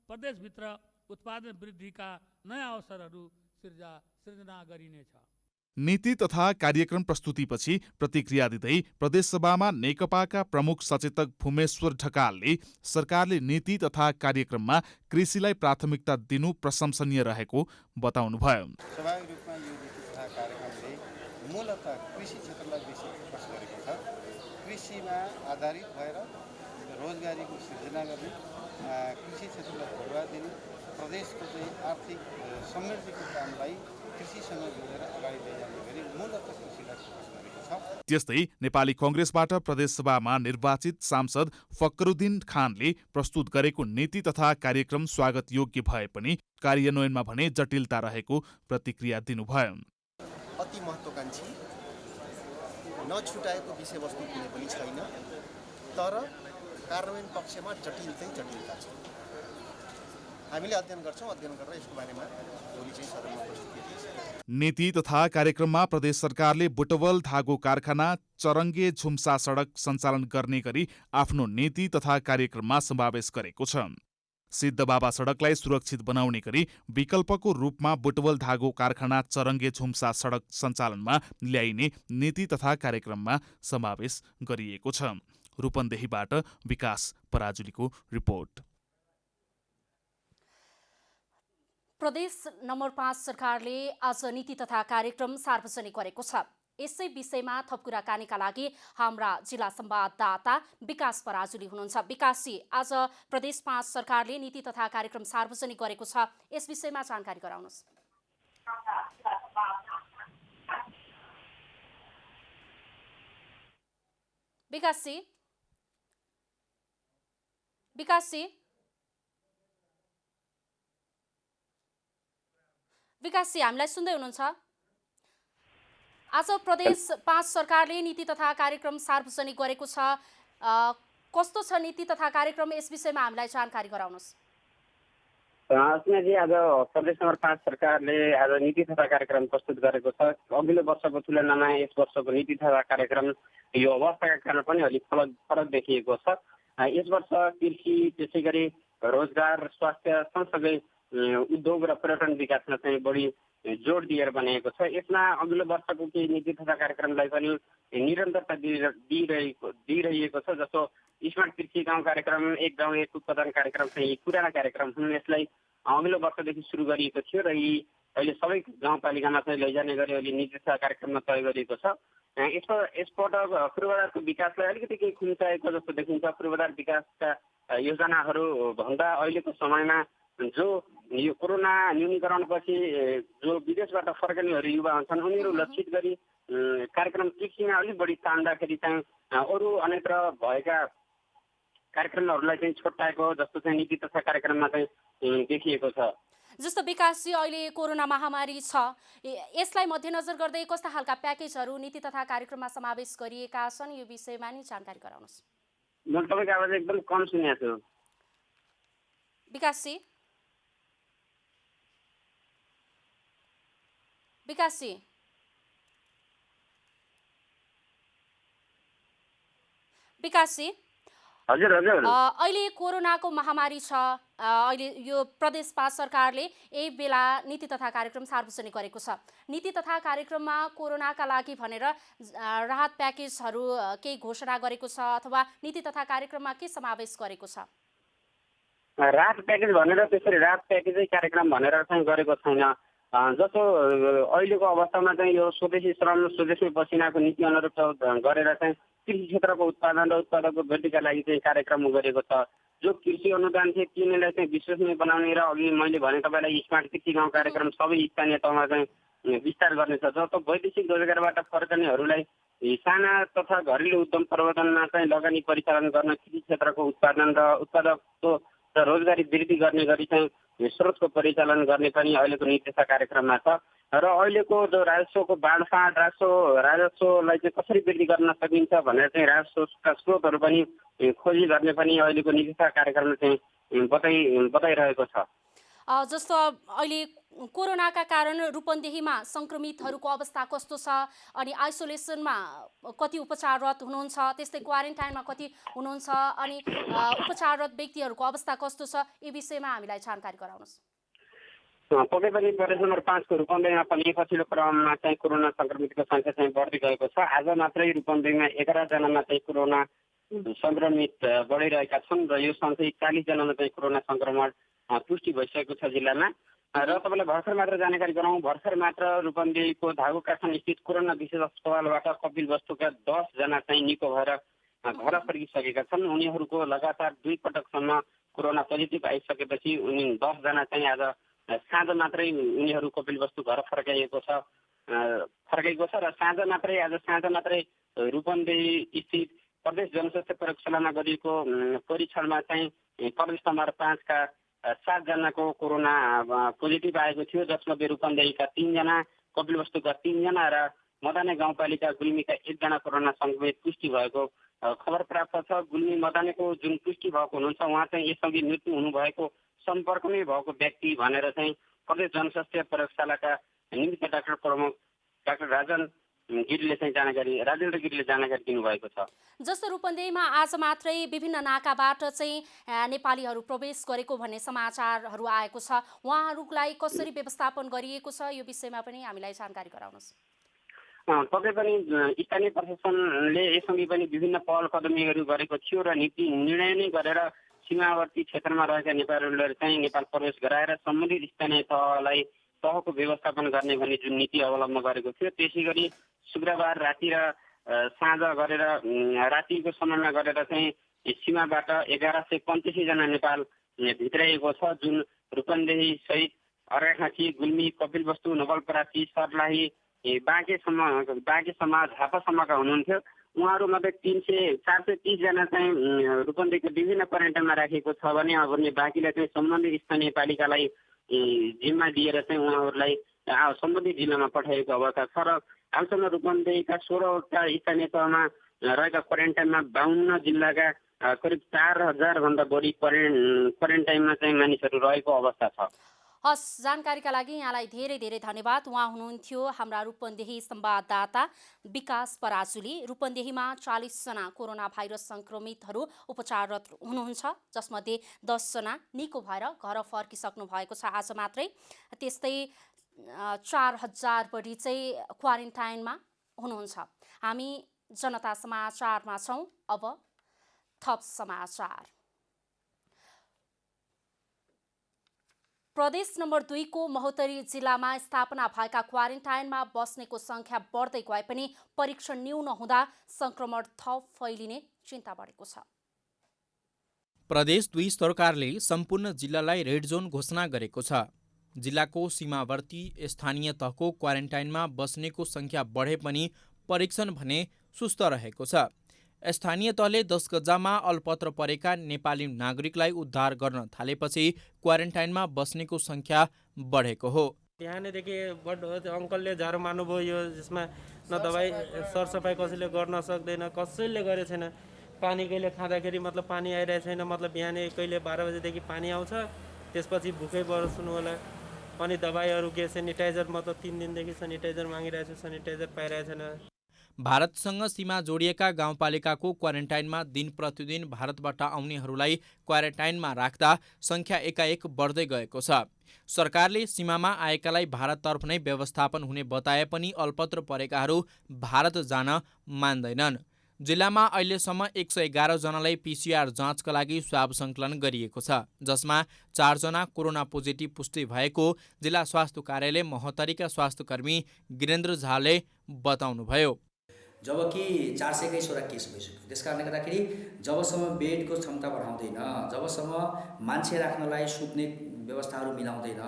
प्रदेशभित्र उत्पादन वृद्धिका नयाँ अवसरहरू सृजना गरिनेछ। नीति तथा कार्यक्रम प्रस्तुतिपछि प्रतिक्रिया दिँदै प्रदेशसभामा नेकपाका प्रमुख सचेतक भूमेश्वर ढकालले सरकारले नीति तथा कार्यक्रममा कृषिलाई प्राथमिकता दिनु प्रशंसनीय रहेको बताउनुभयो। स्वाभाविक रूपमा यो नीति तथा कार्यक्रमले मूलतः कृषि क्षेत्रलाई बेसी फोकस गरेको छ। कृषिमा आधारित भएर रोजगारीको सृजना गर्ने, कृषि क्षेत्रलाई बढावा दिने, प्रदेशको चाहिँ आर्थिक समृद्धिको कामलाई कृषिसँग जोडेर अगाडि लैजाने गरी मूलतः कृषिलाई फोकस गरेको छ। त्यस्तै नेपाली कङ्ग्रेसबाट प्रदेशसभामा निर्वाचित सांसद फक्रुद्दिन खानले प्रस्तुत गरेको नीति तथा कार्यक्रम स्वागत योग्य भए पनि कार्यान्वयनमा भने जटिलता रहेको प्रतिक्रिया दिनुभयो। अति महत्त्वाकांक्षी नछुटाएको विषयवस्तु कुनै पनि छैन, तर कार्यान्वयन पक्षमा जटिलता छ। हामीले अध्ययन गर्छौँ, अध्ययन गरेर यसको बारेमा भोलि चाहिँ सदनमा प्रस्तुति दिन्छौँ। नीति तथा कार्यक्रममा प्रदेश सरकारले बुटवल धागो कारखाना चरङ्गे झुम्सा सडक सञ्चालन गर्ने गरी आफ्नो नीति तथा कार्यक्रममा समावेश गरेको छ। सिद्धबाबा सडकलाई सुरक्षित बनाउने गरी विकल्पको रूपमा बुटवल धागो कारखाना चरङ्गे झुम्सा सडक सञ्चालनमा ल्याइने नीति तथा कार्यक्रममा समावेश गरिएको छ। रूपन्देहीबाट विकास पराजुलीको रिपोर्ट। प्रदेश नम्बर 5 सरकारले आज नीति तथा कार्यक्रम सार्वजनिक गरेको छ। यसै विषयमा थप कुराकानीका लागि हाम्रा जिल्ला संवाददाता विकास पराजुली हुनुहुन्छ। विकासजी, आज प्रदेश 5 सरकारले नीति तथा कार्यक्रम सार्वजनिक गरेको छ, यस विषयमा जानकारी गराउनुहोस्। विकासजी हामीलाई सुन्दै हुनुहुन्छ? आज प्रदेश 5 सरकारले नीति तथा कार्यक्रम सार्वजनिक गरेको छ, कस्तो छ नीति तथा कार्यक्रम, यस विषयमा हामीलाई जानकारी गराउनुहोस्। अस्मिताजी, आज प्रदेश नम्बर 5 सरकारले आज नीति तथा कार्यक्रम प्रस्तुत गरेको छ। अघिल्लो वर्षको तुलनामा यस वर्षको नीति तथा कार्यक्रम यो अवस्थाका कारण पनि अलिक फरक देखिएको छ। यस वर्ष कृषि, त्यसै गरी रोजगार, स्वास्थ्य सँगसँगै उद्योग र पर्यटन विकासमा चाहिँ बढी जोड दिएर बनाएको छ। यसमा अघिल्लो वर्षको केही नीति तथा कार्यक्रमलाई पनि निरन्तरता दिइरहेको छ। जस्तो स्मार्ट कृषि गाउँ कार्यक्रम, एक गाउँ एक उत्पादन कार्यक्रम चाहिँ पुराना कार्यक्रम हुन्। यसलाई अघिल्लो वर्षदेखि सुरु गरिएको थियो र यी अहिले सबै गाउँपालिकामा चाहिँ लैजाने गरी अहिले नीति तथा कार्यक्रममा तय गरिएको छ। यसपटक पूर्वाधारको विकासलाई अलिकति केही खुम्चाएको जस्तो देखिन्छ। पूर्वाधार विकासका योजनाहरू भन्दा अहिलेको समयमा जो यो कोरोना न्यूनीकरणपछि जो विदेशबाट फर्कनेहरू युवा हुन्छन्, उनीहरू लक्षित गरी कार्यक्रम कृषिमा अलिक बढी तान्दाखेरि चाहिँ अरू अन्यत्र भएका कार्यक्रमहरूलाई चाहिँ छोटाएको जस्तो चाहिँ नीति तथा कार्यक्रममा चाहिँ देखिएको छ। जस्तो विकासजी, अहिले कोरोना महामारी छ, यसलाई मध्यनजर गर्दै कस्ता खालका प्याकेजहरू नीति तथा कार्यक्रममा समावेश गरिएका छन्, यो विषयमा नि जानकारी गराउनुहोस्। म तपाईँको आवाज एकदम कम सुनेको छु। विकासजी हजुर अहिले कोरोनाको महामारी छ, अहिले यो प्रदेश 5 सरकारले यही बेला नीति तथा कार्यक्रम सार्वजनिक गरेको छ। नीति तथा कार्यक्रममा कोरोनाका लागि भनेर राहत प्याकेजहरू केही घोषणा गरेको छ अथवा नीति तथा कार्यक्रममा के समावेश गरेको छ? राहत प्याकेज भनेर त्यसरी राहत प्याकेजै कार्यक्रम भनेर चाहिँ गरेको छैन। जस्तो अहिलेको अवस्थामा चाहिँ यो स्वदेशी श्रम, स्वदेशी पसिनाको नीति अनुरूप गरेर चाहिँ कृषि क्षेत्रको उत्पादन र उत्पादकको वृद्धिका लागि चाहिँ कार्यक्रम गरेको छ। जो कृषि अनुदान थियो तिनीलाई चाहिँ विश्वसनीय बनाउने र अघि मैले भने तपाईँलाई स्मार्ट कृषि गाउँ कार्यक्रम सबै स्थानीय तहमा चाहिँ विस्तार गर्नेछ। जस्तो वैदेशिक रोजगारबाट फर्कनेहरूलाई साना तथा घरेलु उद्यम प्रवर्धनमा चाहिँ लगानी परिचालन गर्न, कृषि क्षेत्रको उत्पादन र उत्पादकको र रोजगारी वृद्धि गर्ने गरी चाहिँ स्रोतको परिचालन गर्ने पनि अहिलेको नीति तथा कार्यक्रममा छ। र अहिलेको जो राजस्वको बाँडफाँड, राजस्वलाई चाहिँ कसरी वृद्धि गर्न सकिन्छ भनेर चाहिँ राजस्वका स्रोतहरू पनि खोजी गर्ने पनि अहिलेको नीति तथा कार्यक्रमले चाहिँ बताइरहेको छ। जस्तो अहिले कोरोनाका कारण रूपन्देहीमा सङ्क्रमितहरूको अवस्था कस्तो छ, अनि आइसोलेसनमा कति उपचाररत हुनुहुन्छ, त्यस्तै क्वारेन्टाइनमा कति हुनुहुन्छ, अनि उपचाररत व्यक्तिहरूको अवस्था कस्तो छ, यी विषयमा हामीलाई जानकारी गराउनुहोस्। पक्कै पनि प्रदेश नम्बर 5 को रूपन्देहीमा पनि पछिल्लो क्रममा चाहिँ कोरोना सङ्क्रमितको सङ्ख्या चाहिँ बढ्दै गएको छ। आज मात्रै रूपन्देहीमा 11 जनामा चाहिँ कोरोना सङ्क्रमित बढिरहेका छन् र यो सँगै 40 जनामा चाहिँ कोरोना सङ्क्रमण पुष्टि भइसकेको छ जिल्लामा। र तपाईँलाई भर्खर मात्र जानकारी गराउँ, भर्खर मात्र रूपन्देहीको धागोकाथन स्थित कोरोना विशेष अस्पतालबाट कपिलवस्तुका 10 जना चाहिँ निको भएर घर फर्किसकेका छन्। उनीहरूको लगातार 2 पटकसम्म कोरोना पोजिटिभ आइसकेपछि उनी 10 जना चाहिँ आज साँझ मात्रै उनीहरू कपिलवस्तु घर फर्काइएको छ र साँझ मात्रै रूपन्देही स्थित प्रदेश जनस्वास्थ्य प्रयोगशालामा गरिएको परीक्षणमा चाहिँ प्रदेश नम्बर 5 का 7 जनाको कोरोना पोजिटिभ आएको थियो, जसमध्ये रूपन्देहीका 3 जना, कपिलवस्तुका 3 जना र मदाने गाउँपालिका गुल्मीका 1 जना कोरोना सङ्क्रमित पुष्टि भएको खबर प्राप्त छ। गुल्मी मदानेको जुन पुष्टि भएको हुनुहुन्छ उहाँ चाहिँ यसअघि मृत्यु हुनुभएको सम्पर्कमै भएको व्यक्ति भनेर चाहिँ प्रदेश जनस्वास्थ्य प्रयोगशालाका निमित्त डाक्टर प्रमुख डाक्टर राजेन्द्र गिरीले जानकारी दिनुभएको छ। जस्तो रूपन्देहीमा आज मात्रै विभिन्न नाकाबाट चाहिँ नेपालीहरू प्रवेश गरेको भन्ने समाचारहरू आएको छ, उहाँहरूलाई कसरी व्यवस्थापन गरिएको छ, यो विषयमा पनि हामीलाई जानकारी गराउनुहोस्। पक्कै पनि स्थानीय प्रशासनले यसअघि पनि विभिन्न पहल कदमीहरू गरेको थियो र नीति निर्णय नै गरेर सीमावर्ती क्षेत्रमा रहेका नेपालीहरूलाई चाहिँ नेपाल प्रवेश गराएर सम्बन्धित स्थानीय तहको व्यवस्थापन गर्ने भन्ने जुन नीति अवलम्बन गरेको थियो, त्यसै गरी शुक्रबार राति र साँझ गरेर रातिको समयमा गरेर चाहिँ सीमाबाट 1185 जना नेपाल भित्राइएको छ, जुन रूपन्देही सहित अर्घाखाँची, गुल्मी, कपिलवस्तु, नवलपरासी, सर्लाही, बाँकेसम्म, झापासम्मका हुनुहुन्थ्यो। उहाँहरूमध्ये 430 जना चाहिँ रूपन्देहीको विभिन्न क्वारेन्टाइनमा राखेको छ भने अब बाँकीलाई चाहिँ सम्बन्धित स्थानीय पालिकालाई जिम्मा दिएर चाहिँ उहाँहरूलाई सम्बन्धित जिल्लामा पठाइएको अवस्था छ र हालसम्म रूपन्देहीका 16वटा स्थानीय तहमा रहेका क्वारेन्टाइनमा 52 जिल्लाका करिब 4000 भन्दा बढी क्वारेन्टाइनमा चाहिँ मानिसहरू रहेको अवस्था छ। हस्, जानकारीका लागि यहाँलाई धेरै धेरै धन्यवाद। उहाँ हुनुहुन्थ्यो हाम्रा रूपन्देही संवाददाता विकास पराजुली। रूपन्देहीमा 40 जना कोरोना भाइरस सङ्क्रमितहरू उपचाररत हुनुहुन्छ, जसमध्ये 10 जना निको भएर घर फर्किसक्नु भएको छ आज मात्रै। त्यस्तै 4000 बढी चाहिँ क्वारेन्टाइनमा हुनुहुन्छ। हामी जनता समाचारमा छौँ। अब थप समाचार। प्रदेश नम्बर 2 को महोत्तरी जिल्लामा स्थापना भएका क्वारेन्टाइनमा बस्नेको सङ्ख्या बढ्दै गए पनि परीक्षण न्यून हुँदा सङ्क्रमण थप फैलिने चिन्ता बढेको छ। प्रदेश 2 सरकारले सम्पूर्ण जिल्लालाई रेड जोन घोषणा गरेको छ। जिल्लाको सीमावर्ती स्थानीय तहको क्वारेन्टाइनमा बस्नेको सङ्ख्या बढे पनि परीक्षण भने सुस्त रहेको छ। स्थानीय तहले 10 गजामा अलपत्र परेका नेपाली नागरिकलाई उद्धार गर्न थालेपछि क्वारेन्टाइनमा बस्नेको सङ्ख्या बढेको हो। बिहानैदेखि अङ्कलले झारो मार्नुभयो, यो जसमा न दबाई सरसफाइ कसैले गर्न सक्दैन, कसैले गरे छैन। पानी कहिले खाँदाखेरि मतलब पानी आइरहेको छैन, मतलब बिहानै कहिले 12 बजेदेखि पानी आउँछ, त्यसपछि भुकै बस्नु होला। अनि दबाईहरू के सेनिटाइजर मतलब 3 दिनदेखि सेनिटाइजर मागिरहेको छु, सेनिटाइजर पाइरहेको छैन। भारतसँग सीमा जोडिएका गाउँपालिकाको क्वारेन्टाइनमा दिन प्रतिदिन भारतबाट आउनेहरूलाई क्वारेन्टाइनमा राख्दा सङ्ख्या एकाएक बढ्दै गएको छ। सरकारले सीमामा आएकालाई भारततर्फ नै व्यवस्थापन हुने बताए पनि अल्पत्र परेकाहरू भारत जान मान्दैनन्। जिल्लामा अहिलेसम्म 111 जनालाई PCR जाँचका लागि स्वाब सङ्कलन गरिएको छ, जसमा 4 जना कोरोना पोजिटिभ पुष्टि भएको जिल्ला स्वास्थ्य कार्यालय महोत्तरीका स्वास्थ्यकर्मी गिरेन्द्र झाले बताउनुभयो। जबकि 421वटा केस भइसक्यो। त्यस कारणले गर्दाखेरि जबसम्म बेडको क्षमता बढाउँदैन, जबसम्म मान्छे राख्नलाई सुत्ने व्यवस्थाहरू मिलाउँदैन,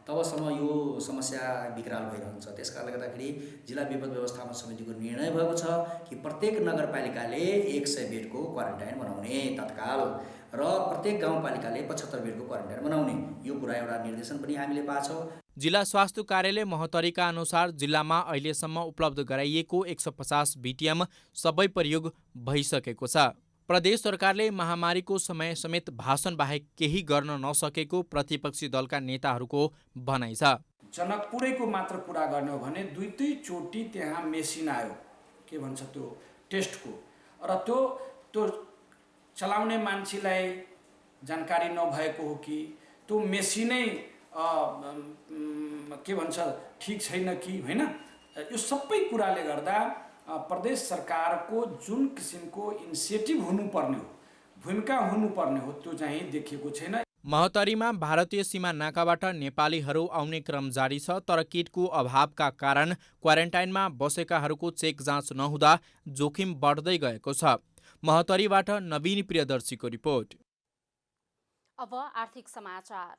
तबसम्म यो समस्या विकराल भइरहन्छ। त्यस कारणले गर्दाखेरि जिल्ला विपद व्यवस्थापन समितिको निर्णय भएको छ कि प्रत्येक नगरपालिकाले 100 बेडको क्वारेन्टाइन बनाउने तत्काल र प्रत्येक गाउँपालिकाले 75 बेडको क्वारेन्टाइन बनाउने, यो कुरा एउटा निर्देशन पनि हामीले पाछौँ। जिल्ला स्वास्थ्य कार्यालय महोत्तरीका अनुसार जिल्लामा अहिलेसम्म उपलब्ध गराइएको 150 BTM सबै प्रयोग भइसकेको छ। प्रदेश सरकारले महामारीको समय समेत भाषण बाहेक केही गर्न नसकेको प्रतिपक्षी दलका नेताहरूको भनाइ छ। जनकपुरैको मात्र कुरा गर्ने हो भने दुईचोटि त्यहाँ मेसिन आयो, के भन्छ त्यो टेस्टको, र त्यो चलाउने मान्छेलाई जानकारी नभएको हो कि त्यो मेसिनै के भन्छ ठिक छैन कि होइन, यो सबै कुराले गर्दा प्रदेश सरकारको जुन किसिमको इनिसिएटिभ हुनुपर्ने हो, भूमिका हुनुपर्ने हो, त्यो चाहिँ देखिएको छैन। महोत्तरीमा भारतीय सीमा नाकाबाट नेपालीहरू आउने क्रम जारी छ, तर किटको अभावका कारण क्वारेन्टाइनमा बसेकाहरूको चेक जाँच नहुँदा जोखिम बढ्दै गएको छ। महोत्तरीबाट नवीन प्रियदर्शीको रिपोर्ट। अब आर्थिक समाचार।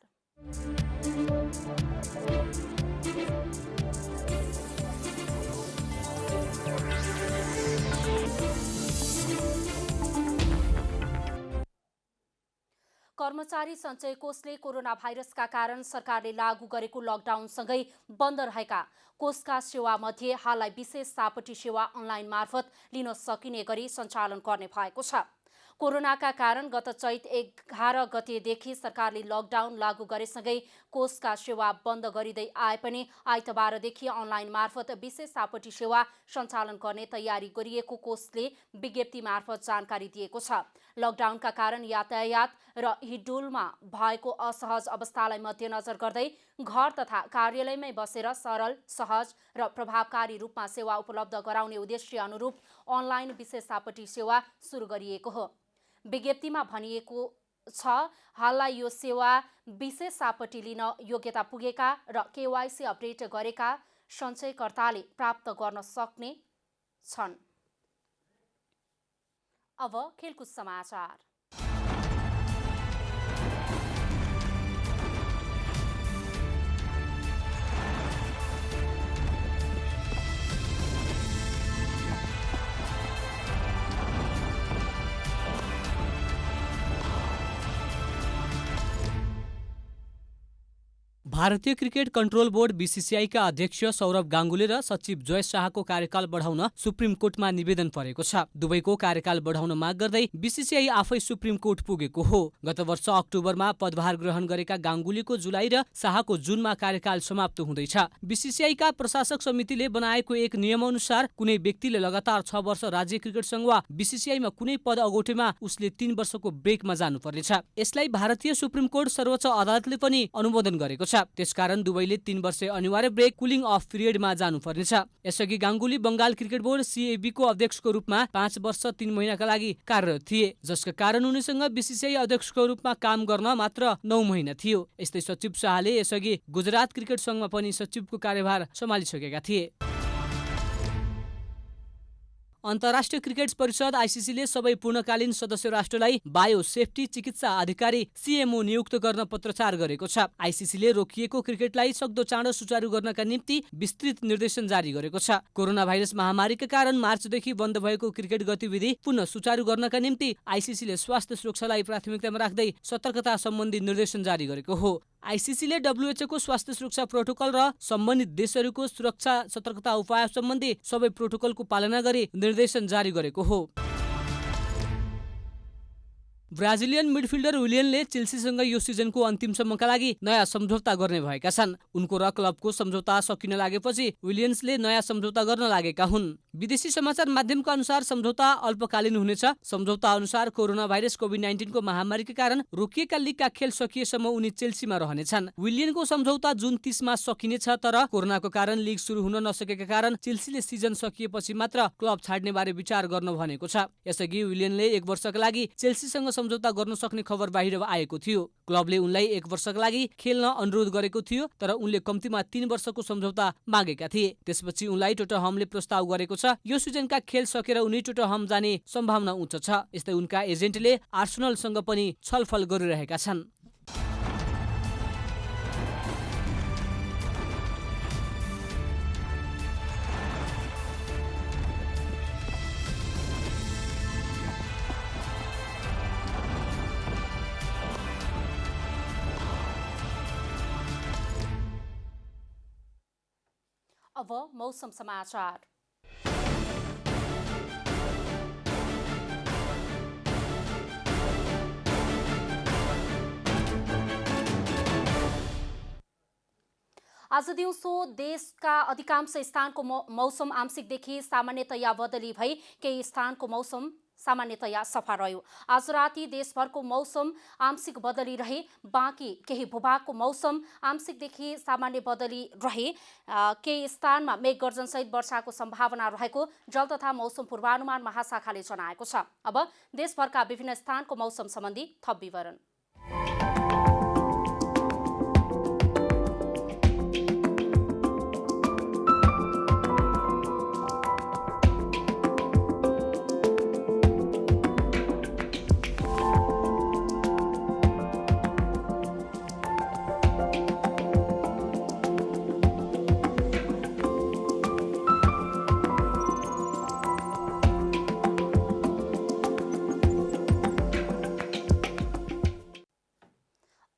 कर्मचारी सञ्चय कोषले कोरोना भाइरसका कारण सरकारले लागू गरेको लकडाउनसँगै बन्द रहेका कोषका सेवामध्ये हाललाई विशेष सापटी सेवा अनलाइन मार्फत लिन सकिने गरी सञ्चालन गर्ने भएको छ। कोरोनाका कारण गत चैत 11 गतेदेखि सरकारले लकडाउन लागू गरेसँगै कोषका सेवा बन्द गरिँदै आए पनि आइतबारदेखि अनलाइन मार्फत विशेष सापटी सेवा सञ्चालन गर्ने तयारी गरिएको कोषले विज्ञप्ति मार्फत जानकारी दिएको छ। लकडाउनका कारण यातायात र हिडडुलमा भएको असहज अवस्थालाई मध्यनजर गर्दै घर तथा कार्यालयमै बसेर सरल, सहज र प्रभावकारी रूपमा सेवा उपलब्ध गराउने उद्देश्य अनुरूप अनलाइन विशेष सापटी सेवा सुरु गरिएको हो। विज्ञप्तिमा भनिएको छ, हाललाई यो सेवा विशेष सापटी लिन योग्यता पुगेका र केवाइसी अपडेट गरेका सञ्चयकर्ताले प्राप्त गर्न सक्ने छन्। अब खेलकुद समाचार। भारतीय क्रिकेट कन्ट्रोल बोर्ड बीसीसीआई का अध्यक्ष सौरभ गाङ्गुली र सचिव जय शाहको कार्यकाल बढाउन सुप्रिम कोर्टमा निवेदन परेको छ। दुवैको कार्यकाल बढाउन माग गर्दै बीसीसीआई आफै सुप्रिम कोर्ट पुगेको हो। गत वर्ष अक्टोबरमा पदभार ग्रहण गरेका गाङ्गुलीको जुलाई र शाहको जुनमा कार्यकाल समाप्त हुँदैछ। बीसीसीआई का प्रशासक समितिले बनाएको एक नियमअनुसार कुनै व्यक्तिले लगातार 6 वर्ष राज्य क्रिकेट संघ वा बीसीसीआईमा कुनै पद अगौटेमा उसले 3 वर्षको ब्रेकमा जानुपर्नेछ। यसलाई भारतीय सुप्रिम कोर्ट सर्वोच्च अदालतले पनि अनुमोदन गरेको छ। त्यसकारण दुवैले 3 वर्ष अनिवार्य ब्रेक कुलिङ अफ पिरियडमा जानुपर्नेछ। यसअघि Ganguly Bengal cricket board CAB को अध्यक्षको रूपमा 5 वर्ष 3 महिनाका लागि कार्यरत थिए, जसका कारण उनीसँग बीसीसीआई अध्यक्षको रूपमा काम गर्न मात्र 9 महिना थियो। यस्तै सचिव शाहले यसअघि गुजरात क्रिकेट संघमा पनि सचिवको कार्यभार सम्हालिसकेका थिए। अन्तर्राष्ट्रिय क्रिकेट परिषद आईसीसीले सबै पूर्णकालीन सदस्य राष्ट्रलाई बायो सेफ्टी चिकित्सा अधिकारी सीएमओ नियुक्त गर्न पत्रचार गरेको छ। आईसीसीले रोकिएको क्रिकेटलाई सक्दो चाँडो सुचारू गर्नका निम्ति विस्तृत निर्देशन जारी गरेको छ। कोरोना भाइरस महामारीका कारण मार्चदेखि बन्द भएको क्रिकेट गतिविधि पुनः सुचारू गर्नका निम्ति आईसीसीले स्वास्थ्य सुरक्षालाई प्राथमिकतामा राख्दै सतर्कता सम्बन्धी निर्देशन जारी गरेको हो। आईसीसीले डब्ल्यूएचओ को स्वास्थ्य सुरक्षा प्रोटोकल र सम्बन्धित देशहरूको सुरक्षा सतर्कता उपाय सम्बन्धी सबै प्रोटोकलको पालना गरी निर्देशन जारी गरेको हो। ब्राजिलियन मिडफिल्डर विलियनले चेल्सीसँग यो सिजनको अन्तिमसम्मका लागि नयाँ सम्झौता गर्ने भएका छन्। उनको र क्लबको सम्झौता सकिन लागेपछि विलियन्सले नयाँ सम्झौता गर्न लागेका हुन्। विदेशी समाचार माध्यमका अनुसार सम्झौता अल्पकालीन हुनेछ। सम्झौता अनुसार कोरोना भाइरस कोभिड-19 को महामारीका कारण रोकिएका लिगका खेल सकिएसम्म उनी चेल्सीमा रहनेछन्। विलियनको सम्झौता जुन 30 मा सकिनेछ, तर कोरोनाको कारण लिग सुरु हुन नसकेका कारण चेल्सीले सिजन सकिएपछि मात्र क्लब छाड्ने बारे विचार गर्न भनेको छ। यसअघि विलियनले 1 वर्षका लागि चेल्सीसँग सम्झौता गर्न सक्ने खबर बाहिर आएको थियो। क्लबले उनलाई 1 वर्षका लागि खेल्न अनुरोध गरेको थियो, तर उनले कम्तीमा 3 वर्षको सम्झौता मागेका थिए। त्यसपछि उनलाई टोटनहमले प्रस्ताव गरेको छ। यो सिजनका खेल सकेर उनी टोटनहम जाने सम्भावना उच्च छ। यस्तै उनका एजेन्टले आर्सेनलसँग पनि छलफल गरिरहेका छन्। अब मौसम समाचार। आज दिउँसो देशका अधिकांश स्थानको मौसम आंशिकदेखि सामान्यतया बदली भई केही स्थानको मौसम सामान्यतया सफा रह्यो। आज राति देशभरको मौसम आंशिक बदली रहे, बाँकी केही भूभागको मौसम आंशिकदेखि सामान्य बदली रहे। केही स्थानमा मेघगर्जनसहित वर्षाको सम्भावना रहेको जल तथा मौसम पूर्वानुमान महाशाखाले जनाएको छ। अब देशभरका विभिन्न स्थानको मौसम सम्बन्धी थप विवरण।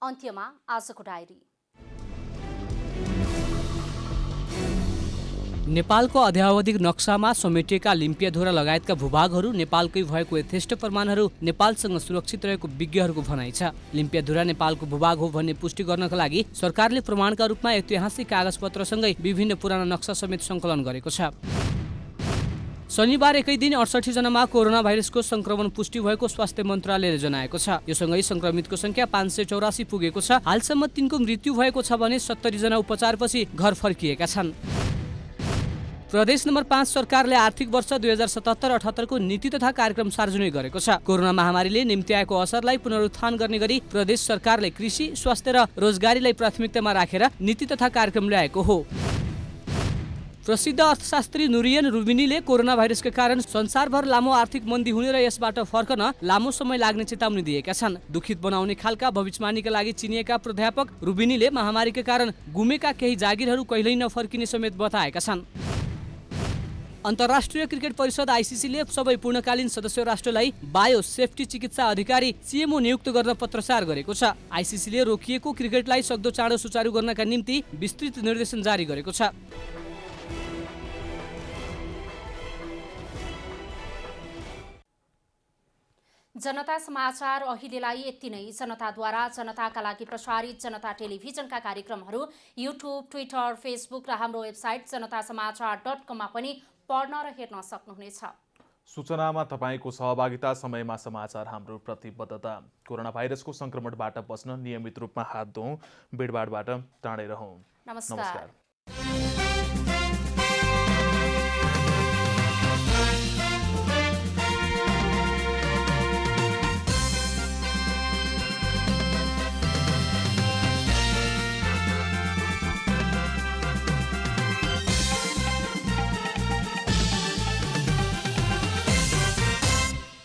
अन्त्यमा आजको डायरी। नेपालको अध्यावधिक नक्सामा समेटिएका लिम्पियाधुरा लगायतका भूभागहरू नेपालकै भएको यथेष्ट प्रमाणहरू नेपालसँग सुरक्षित रहेको विज्ञहरूको भनाइ छ। लिम्पियाधुरा नेपालको भूभाग हो भन्ने पुष्टि गर्नका लागि सरकारले प्रमाणका रूपमा ऐतिहासिक कागजपत्रसँगै विभिन्न पुराना नक्सा समेत सङ्कलन गरेको छ। शनिबार एकै दिन 68 जनामा कोरोना भाइरसको संक्रमण पुष्टि भएको स्वास्थ्य मन्त्रालयले जनाएको छ। यो सँगै संक्रमितको संख्या 584 पुगेको छ। हालसम्म तिनको मृत्यु भएको छ भने 70 जना उपचारपछि घर फर्किएका छन्। प्रदेश नम्बर 5 सरकारले आर्थिक वर्ष 2077-78 को नीति तथा कार्यक्रम सार्वजनिक गरेको छ। कोरोना महामारीले निम्ति आएको असरलाई पुनरुत्थान गर्ने गरी प्रदेश सरकारले कृषि, स्वास्थ्य र रोजगारीलाई प्राथमिकतामा राखेर नीति तथा कार्यक्रम ल्याएको हो। प्रसिद्ध अर्थशास्त्री नुरियन रुबिनीले कोरोना भाइरसका कारण संसारभर लामो आर्थिक मन्दी हुने र यसबाट फर्कन लामो समय लाग्ने चेतावनी दिएका छन्। दुखित बनाउने खालका भविष्यवाणीका लागि चिनिएका प्राध्यापक रुबिनीले महामारीका कारण गुमेका केही जागिरहरू कहिल्यै नफर्किने समेत बताएका छन्। अन्तर्राष्ट्रिय क्रिकेट परिषद आइसिसीले सबै पूर्णकालीन सदस्य राष्ट्रलाई बायो सेफ्टी चिकित्सा अधिकारी सीएमओ नियुक्त गर्न पत्रचार गरेको छ। आइसिसीले रोकिएको क्रिकेटलाई सक्दो चाँडो सुचारू गर्नका निम्ति विस्तृत निर्देशन जारी गरेको छ। जनता समाचार अहिलेलाई यति नै। जनताद्वारा जनताका लागि प्रसारित जनता टेलिभिजनका कार्यक्रमहरू युट्युब, ट्विटर, फेसबुक र हाम्रो वेबसाइट जनतासमाचार.com मा पनि पढ्न र हेर्न सक्नुहुनेछ। सूचनामा तपाईको सहभागिता, समयमा समाचार हाम्रो प्रतिबद्धता। कोरोना भाइरसको संक्रमणबाट बच्न नियमित रूपमा हात धोऊ, भिडभाडबाट टाढै रहौं। नमस्कार।